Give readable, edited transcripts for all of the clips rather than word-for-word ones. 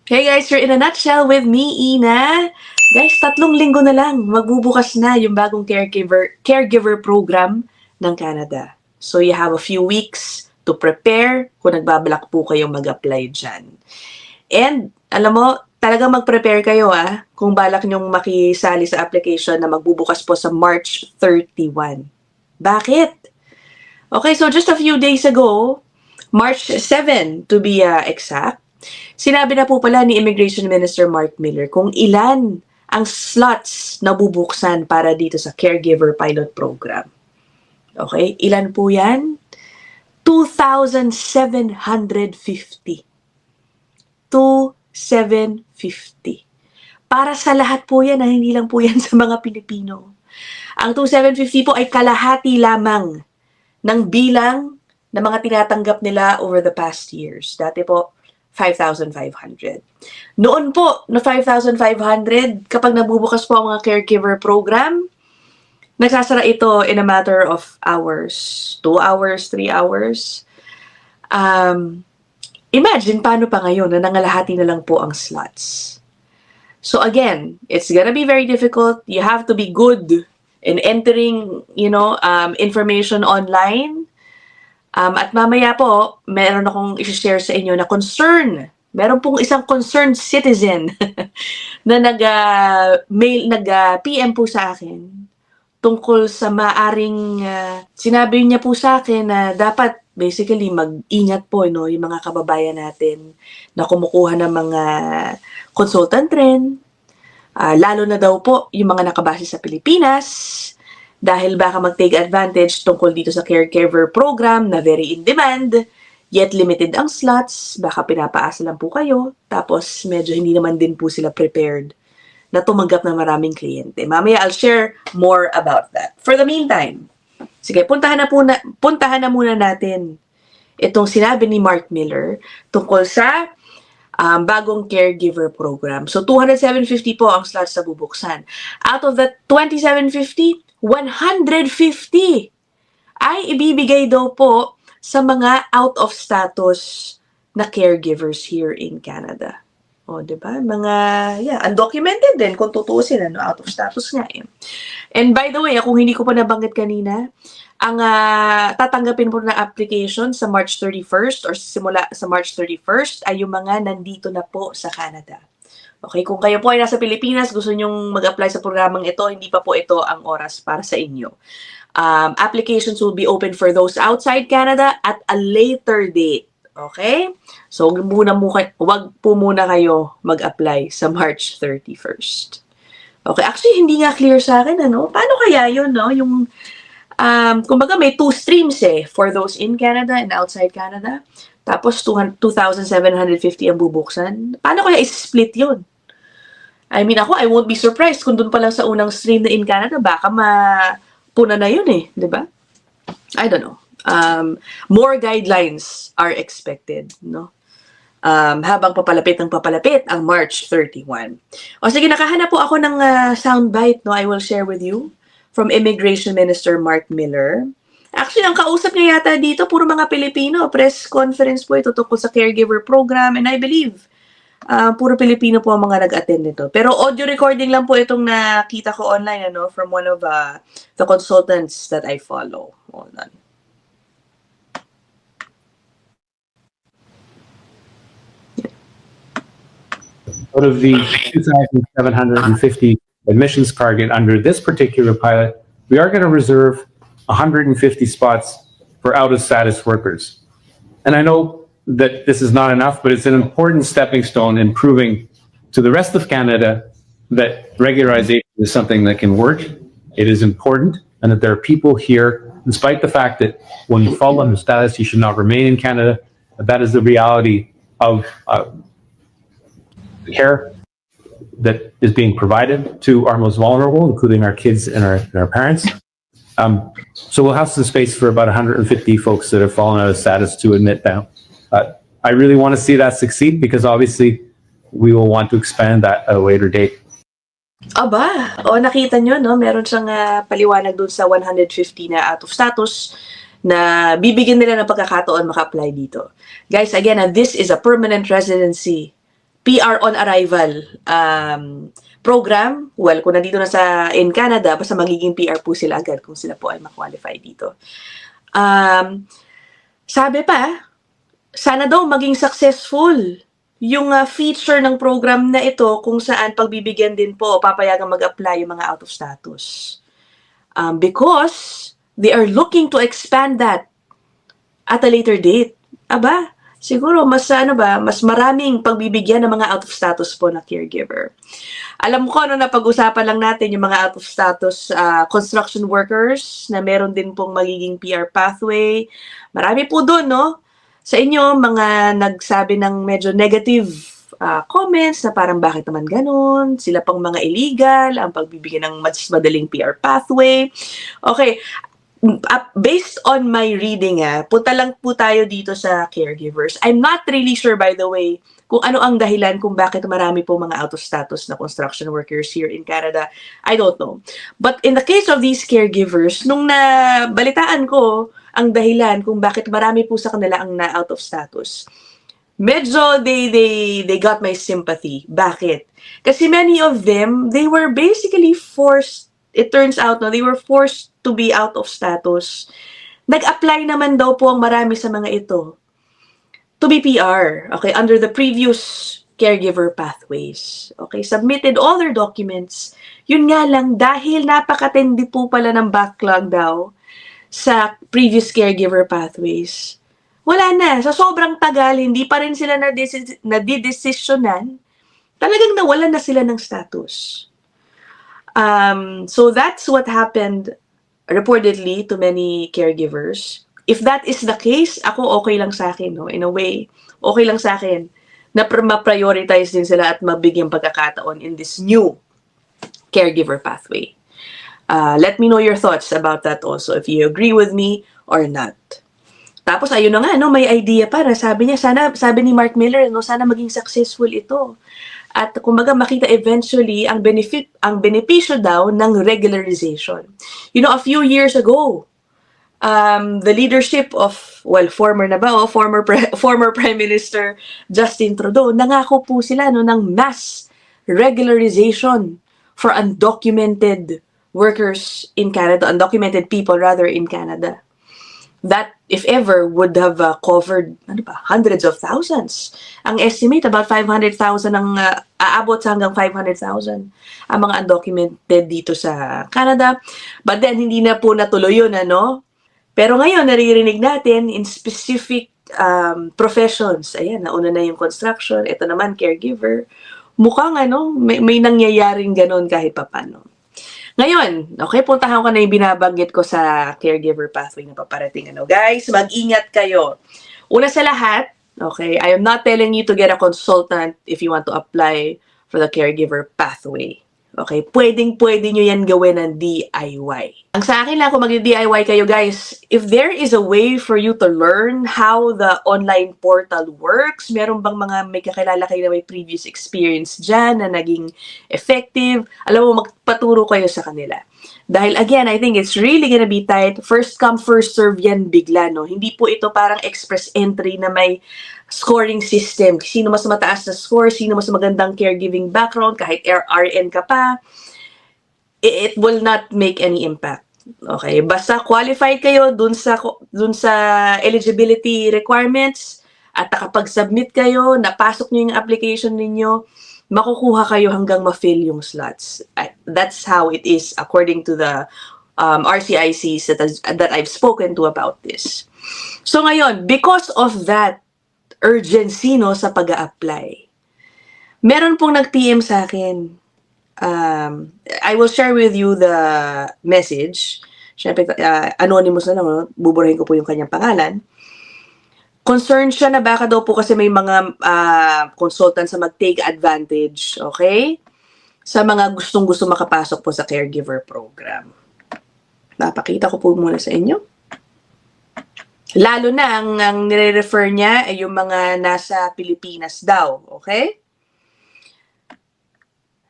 Hey guys, you're in a nutshell with me, Ina. Guys, 3 linggo na lang, magbubukas na yung bagong caregiver program ng Canada. So you have a few weeks to prepare kung nagbabalak po kayong mag-apply dyan. And alam mo, talagang mag-prepare kayo kung balak nyong makisali sa application na magbubukas po sa March 31. Bakit? Okay, so just a few days ago, March 7 to be exact, sinabi na po pala ni Immigration Minister Mark Miller kung ilan ang slots na bubuksan para dito sa Caregiver Pilot Program. Okay, ilan po yan? 2,750. 2,750. Para sa lahat po yan, hindi lang po yan sa mga Pilipino. Ang 2,750 po ay kalahati lamang ng bilang na mga tinatanggap nila over the past years. Dati po, 5,500. Noon po, na 5,500, kapag nabubukas po ang mga caregiver program, nagsasara ito in a matter of hours. 2 hours, 3 hours. Imagine paano pa ngayon na nangalahati na lang po ang slots. So again, it's gonna be very difficult. You have to be good in entering, information online. At mamaya po, meron akong i-share sa inyo na concern. Meron pong isang concerned citizen na nag-PM po sa akin tungkol sa maaring, sinabi niya po sa akin na dapat basically mag-ingat po yung mga kababayan natin na kumukuha ng mga consultant rin. Lalo na daw po yung mga nakabase sa Pilipinas, dahil baka mag-take advantage tungkol dito sa caregiver program na very in demand, yet limited ang slots, baka pinapaasa lang po kayo, tapos medyo hindi naman din po sila prepared na tumanggap ng maraming kliyente. Mamaya I'll share more about that. For the meantime, sige, puntahan na muna natin itong sinabi ni Mark Miller tungkol sa bagong caregiver program. So 2,750 po ang slots na bubuksan. Out of that 2,750, 150 ay ibibigay daw po sa mga out of status na caregivers here in Canada. O, diba? Mga, undocumented din kung tutuusin, out of status nga eh. And by the way, kung hindi ko pa nabanggit kanina, ang tatanggapin po na application sa March 31st or simula sa March 31st ay yung mga nandito na po sa Canada. Okay, kung kayo po ay nasa Pilipinas, gusto nyong mag-apply sa programang ito, hindi pa po ito ang oras para sa inyo. Applications will be open for those outside Canada at a later date. Okay? So, wag po muna kayo mag-apply sa March 31st. Okay, actually, hindi nga clear sa akin, Paano kaya yun, Yung, kumbaga may 2 streams for those in Canada and outside Canada. Tapos, 2,750 ang bubuksan. Paano kaya is-split yun? I mean, I won't be surprised kung doon pa lang sa unang stream na in Canada, baka mapuna na yun di ba? I don't know. More guidelines are expected, habang papalapit ang March 31. O sige, nakahanap po ako ng soundbite, I will share with you from Immigration Minister Mark Miller. Actually, ang kausap niya yata dito, puro mga Pilipino. Press conference po ito tungkol sa caregiver program, and I believe puro Pilipino po ang mga nag-attend nito. Pero audio recording lang po itong nakita ko online, from one of the consultants that I follow. Hold on. Out of the 2,750 admissions target under this particular pilot, we are going to reserve 150 spots for out-of-status workers. And I know that this is not enough, but it's an important stepping stone in proving to the rest of Canada that regularization is something that can work. It is important, and that there are people here, despite the fact that when you fall under status, you should not remain in Canada. That is the reality of the care that is being provided to our most vulnerable, including our kids and our parents. So we'll have some space for about 150 folks that have fallen out of status to admit now. I really want to see that succeed because obviously we will want to expand that at a later date. Aba, nakita nyo, meron siyang paliwanag dun sa 150 na out of status na bibigyan nila ng pagkakataon maka-apply dito. Guys, again, this is a permanent residency PR on arrival program. Well, kung nandito na in Canada, basta magiging PR po sila agad kung sila po ay ma-qualify dito. Sabi pa, sana daw maging successful yung feature ng program na ito kung saan pagbibigyan din po, papayagang mag-apply yung mga out of status. Because they are looking to expand that at a later date. Aba, siguro mas maraming pagbibigyan ng mga out of status po na caregiver. Alam ko na pag-usapan lang natin yung mga out of status construction workers na meron din pong magiging PR pathway. Marami po doon, no? Sa inyo, mga nagsabi ng medyo negative comments na parang bakit naman ganun, sila pang mga illegal, ang pagbibigyan ng mas madaling PR pathway. Okay, based on my reading, punta lang po tayo dito sa caregivers. I'm not really sure, by the way, kung ano ang dahilan kung bakit marami po mga out of status na construction workers here in Canada. I don't know. But in the case of these caregivers, nung nabalitaan ko ang dahilan kung bakit marami po sa kanila ang na out of status, medyo they got my sympathy. Bakit? Kasi many of them, they were basically forced, it turns out, no, they were forced to be out of status. Nag-apply naman daw po ang marami sa mga ito to be PR, okay, under the previous caregiver pathways. Okay, submitted all their documents. Yun nga lang, dahil napakatindi po pala ng backlog daw sa previous caregiver pathways, wala na. Sa sobrang tagal, hindi pa rin sila nadidesisyonan. Talagang nawalan na sila ng status. So that's what happened reportedly to many caregivers. If that is the case, ako okay lang sa akin, no? In a way, okay lang sa akin na ma-prioritize din sila at mabigyang pagkakataon in this new caregiver pathway. Let me know your thoughts about that also, if you agree with me or not. Tapos ayun na nga, no, may idea para. Sabi niya, sabi ni Mark Miller, no, sana maging successful ito. At kumbaga makita eventually ang benepisyo daw ng regularization. You know, a few years ago, the leadership of, well, former Prime Minister Justin Trudeau, nangako po sila, no, ng mass regularization for undocumented workers in Canada, undocumented people rather in Canada. That, if ever, would have covered hundreds of thousands. Ang estimate, about 500,000 ang aabot sa hanggang 500,000 ang mga undocumented dito sa Canada. But then, hindi na po natuloy yun, ano? Pero ngayon, naririnig natin in specific professions. Ayan, nauna na yung construction, ito naman, caregiver. Mukhang, may nangyayaring ganon kahit papano. Ngayon, okay, puntahan ko na yung binabanggit ko sa caregiver pathway na paparating. Guys, mag-ingat kayo. Una sa lahat, okay, I am not telling you to get a consultant if you want to apply for the caregiver pathway. Okay, pwedeng-pwede nyo yan gawin ng DIY. Ang sa akin lang, kung mag-DIY kayo, guys, if there is a way for you to learn how the online portal works, meron bang mga may kakilala kayo na may previous experience dyan na naging effective, alam mo, magpaturo kayo sa kanila. Dahil again, I think it's really gonna be tight. First come, first serve yan bigla, no? Hindi po ito parang express entry na may scoring system. Sino mas mataas na score, sino mas magandang caregiving background, kahit RN ka pa, it will not make any impact. Okay, basta qualified kayo dun sa eligibility requirements at nakapag-submit kayo, napasok niyo yung application ninyo, makukuha kayo hanggang ma-fill yung slots. That's how it is according to the RCICs that I've spoken to about this. So ngayon, because of that urgency, no, sa pag-a-apply, meron pong nag-PM sa akin. I will share with you the message. Siyempre, anonymous na lang, no? Buburahin ko po yung kanyang pangalan. Concerned siya na baka daw po kasi may mga consultants na mag-take advantage, okay? Sa mga gustong-gusto makapasok po sa caregiver program. Napakita ko po muna sa inyo. Lalo na, ang nire-refer niya ay yung mga nasa Pilipinas daw, okay?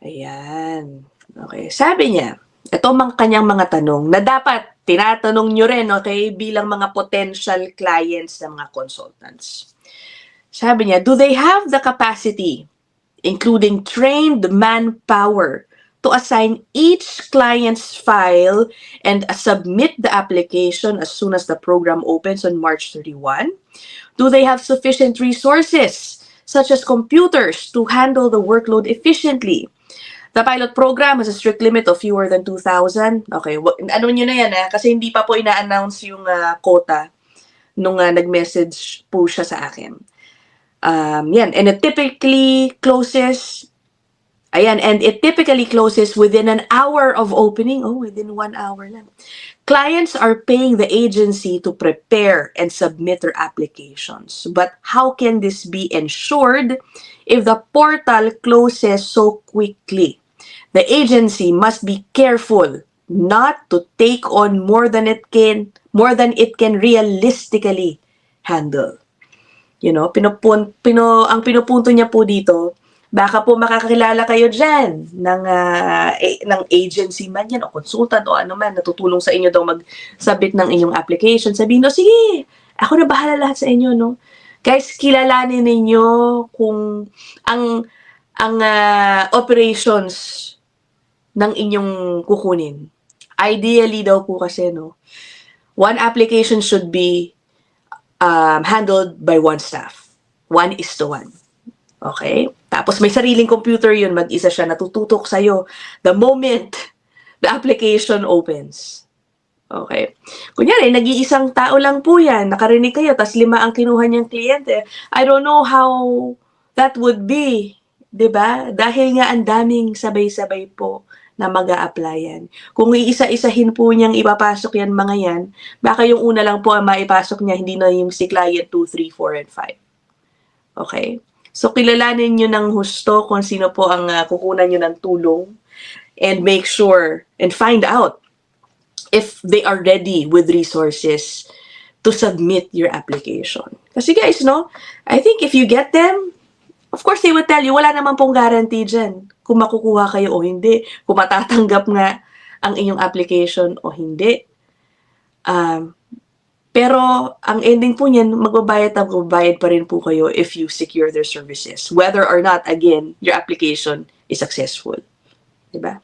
Ayan. Okay, sabi niya, ito ang kanyang mga tanong na dapat tinatanong nyo rin, okay, bilang mga potential clients ng mga consultants. Sabi niya, do they have the capacity including trained manpower to assign each client's file and submit the application as soon as the program opens on March 31? Do they have sufficient resources, such as computers, to handle the workload efficiently? The pilot program has a strict limit of fewer than 2,000. Okay, ano nyo na yan kasi hindi pa po ina-announce yung quota nung nag-message po siya sa akin. Yan, and it typically closes within an hour of opening. Oh, within 1 hour lang. Clients are paying the agency to prepare and submit their applications. But how can this be ensured if the portal closes so quickly? The agency must be careful not to take on more than it can realistically handle. You know, ang pinupunto niya po dito, baka po makakakilala kayo dyan ng agency man yan o consultant o ano man, natutulong sa inyo daw mag-submit ng inyong application. Sabihin, no, sige, ako na bahala lahat sa inyo, no? Guys, kilalanin ninyo kung ang operations ng inyong kukunin. Ideally daw po kasi, no, one application should be handled by one staff. 1:1. Okay? Tapos may sariling computer yun, mag-isa siya, natututok sa'yo the moment the application opens. Okay? Kunyari, nag-iisang tao lang po yan, nakarinig kayo, tas 5 ang kinuha niyang kliyente. I don't know how that would be. 'Di ba? Dahil nga ang daming sabay-sabay po na mag-a-applyan. Kung iisa-isahin po niyang ipapasok yan mga yan, baka yung una lang po ang maipasok niya, hindi na yung si client 2, 3, 4, and 5. Okay? So, kilalanin nyo ng husto kung sino po ang kukunan nyo ng tulong and make sure and find out if they are ready with resources to submit your application. Kasi guys, no, I think if you get them, of course, they would tell you, wala naman pong guarantee dyan kung makukuha kayo o hindi, kung matatanggap nga ang inyong application o hindi. Pero ang ending po niyan, magbabayad pa rin po kayo if you secure their services. Whether or not, again, your application is successful. Diba?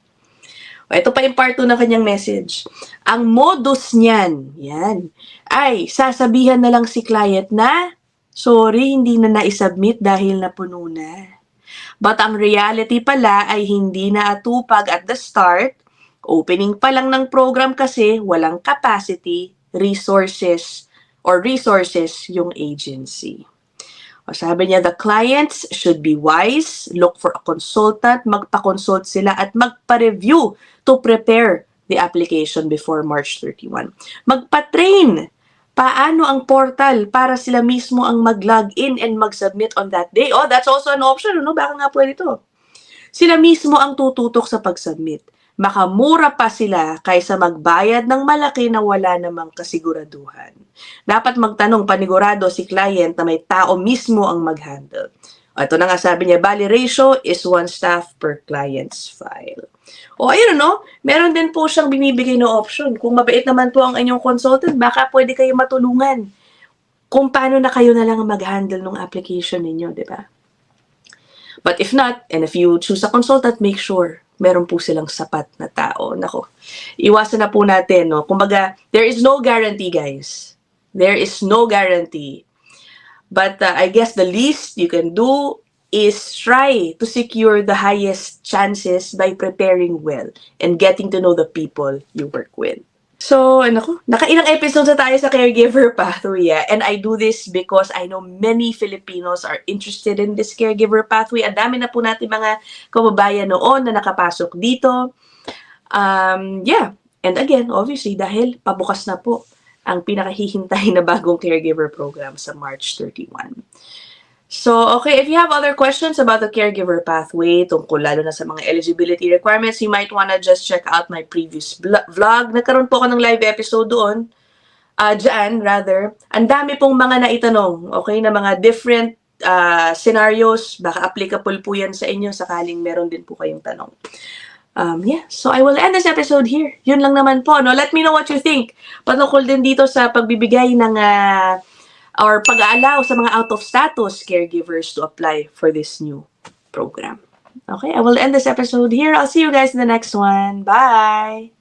O, ito pa yung part 2 ng kanyang message. Ang modus niyan, yan, ay sasabihan na lang si client na, sorry, hindi na na-submit dahil napuno na. But ang reality pala ay hindi na atupag at the start. Opening pa lang ng program kasi walang capacity, resources yung agency. O sabi niya, the clients should be wise, look for a consultant, magpa-consult sila at magpa-review to prepare the application before March 31. Magpa-train paano ang portal para sila mismo ang mag-login and mag-submit on that day. Oh, that's also an option, no? Baka nga pwede ito. Sila mismo ang tututok sa pag-submit. Makamura pa sila kaysa magbayad ng malaki na wala namang kasiguraduhan. Dapat magtanong panigurado si client na may tao mismo ang mag-handle. Ito na nga sabi niya, bali ratio is 1 staff per client's file. O ayun, no? Meron din po siyang binibigay na option. Kung mabait naman po ang inyong consultant, baka pwede kayo matulungan kung paano na kayo na lang mag-handle ng application ninyo, di ba? But if not, and if you choose a consultant, make sure meron po silang sapat na tao. Nako, iwasan na po natin, no? Kumbaga, there is no guarantee, guys. There is no guarantee. But I guess the least you can do is try to secure the highest chances by preparing well and getting to know the people you work with. So, nakailang episodes na tayo sa caregiver pathway. And I do this because I know many Filipinos are interested in this caregiver pathway. Ang dami na po natin mga kababayan noon na nakapasok dito. And again, obviously, dahil pabukas na po ang pinakahihintay na bagong caregiver program sa March 31. So, okay, if you have other questions about the caregiver pathway, tungkol lalo na sa mga eligibility requirements, you might wanna just check out my previous vlog. Nagkaroon po ako ng live episode doon. Ang dami pong mga naitanong, okay, na mga different scenarios. Baka applicable po yan sa inyo sakaling meron din po kayong tanong. So I will end this episode here. Yun lang naman po, no? Let me know what you think. Patungkol din dito sa pagbibigay ng or pag-aalaw sa mga out-of-status caregivers to apply for this new program. Okay, I will end this episode here. I'll see you guys in the next one. Bye!